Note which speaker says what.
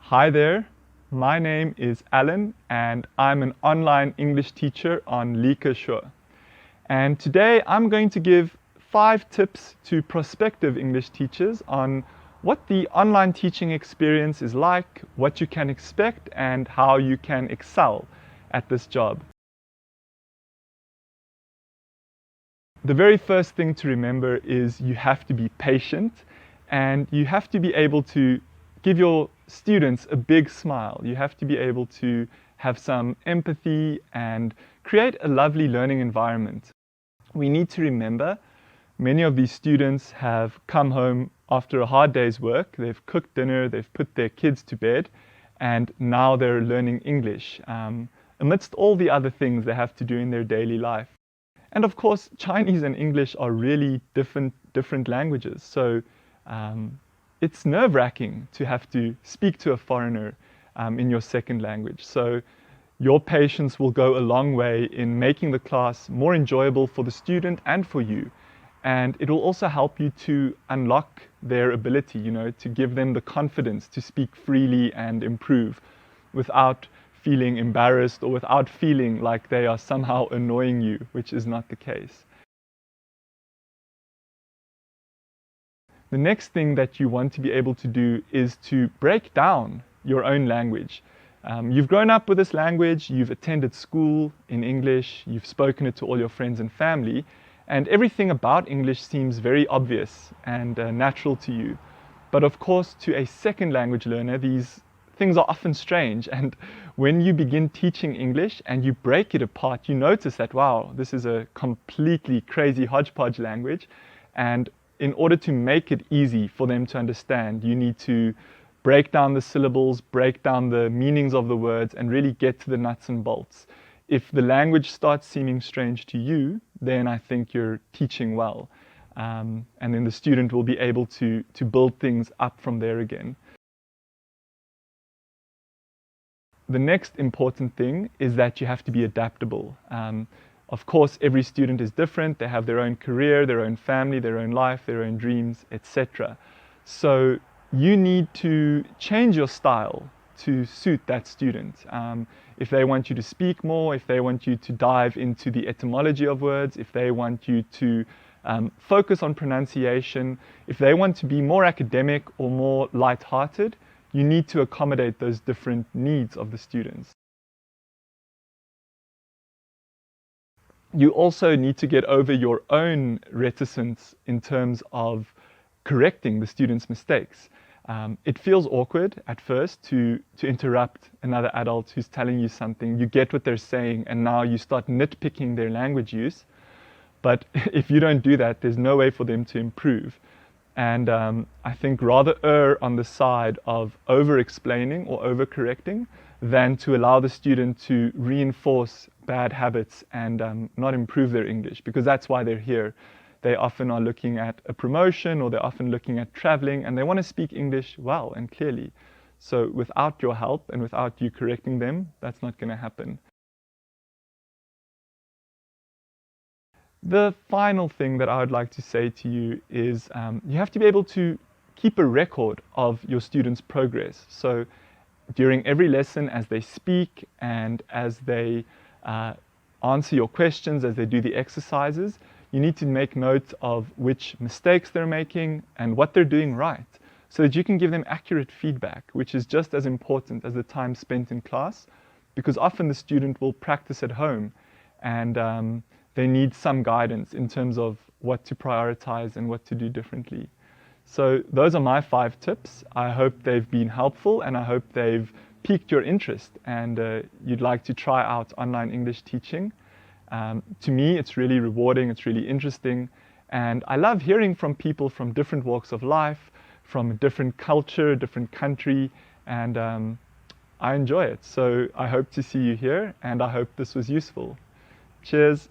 Speaker 1: Hi there, my name is Alan and I'm an online English teacher on Liekeshow. And today I'm going to give 5 tips to prospective English teachers on what the online teaching experience is like, what you can expect and how you can excel at this job. The very first thing to remember is you have to be patient and you have to be able to give your students a big smile. You have to be able to have some empathy and create a lovely learning environment. We need to remember many of these students have come home after a hard day's work. They've cooked dinner, they've put their kids to bed, and now they're learning English amidst all the other things they have to do in their daily life. And of course, Chinese and English are really different languages. So it's nerve-wracking to have to speak to a foreigner in your second language. So your patience will go a long way in making the class more enjoyable for the student and for you. And it will also help you to unlock their ability, to give them the confidence to speak freely and improve without feeling embarrassed or without feeling like they are somehow annoying you, which is not the case. The next thing that you want to be able to do is to break down your own language. You've grown up with this language, you've attended school in English, you've spoken it to all your friends and family, and everything about English seems very obvious and natural to you. But of course, to a second language learner, these things are often strange. And when you begin teaching English and you break it apart, you notice that, wow, this is a completely crazy hodgepodge language. And in order to make it easy for them to understand, you need to break down the syllables, break down the meanings of the words, and really get to the nuts and bolts. If the language starts seeming strange to you, then I think you're teaching well. And then the student will be able to build things up from there again. The next important thing is that you have to be adaptable. Of course, every student is different. They have their own career, their own family, their own life, their own dreams, etc. So you need to change your style to suit that student. If they want you to speak more, if they want you to dive into the etymology of words, if they want you to focus on pronunciation, if they want to be more academic or more light-hearted, you need to accommodate those different needs of the students. You also need to get over your own reticence in terms of correcting the students' mistakes. It feels awkward at first to interrupt another adult who's telling you something. You get what they're saying and now you start nitpicking their language use. But if you don't do that, there's no way for them to improve. And I think rather err on the side of over-explaining or over-correcting than to allow the student to reinforce bad habits and not improve their English, because that's why they're here. They often are looking at a promotion or they're often looking at traveling and they want to speak English well and clearly. So without your help and without you correcting them, that's not going to happen. The final thing that I would like to say to you is you have to be able to keep a record of your students' progress. So during every lesson, as they speak and as they answer your questions, as they do the exercises, you need to make note of which mistakes they're making and what they're doing right, so that you can give them accurate feedback, which is just as important as the time spent in class, because often the student will practice at home and they need some guidance in terms of what to prioritize and what to do differently. So those are my 5 tips. I hope they've been helpful and I hope they've piqued your interest and you'd like to try out online English teaching. To me, it's really rewarding, it's really interesting, and I love hearing from people from different walks of life, from a different culture, different country, and I enjoy it. So I hope to see you here and I hope this was useful. Cheers.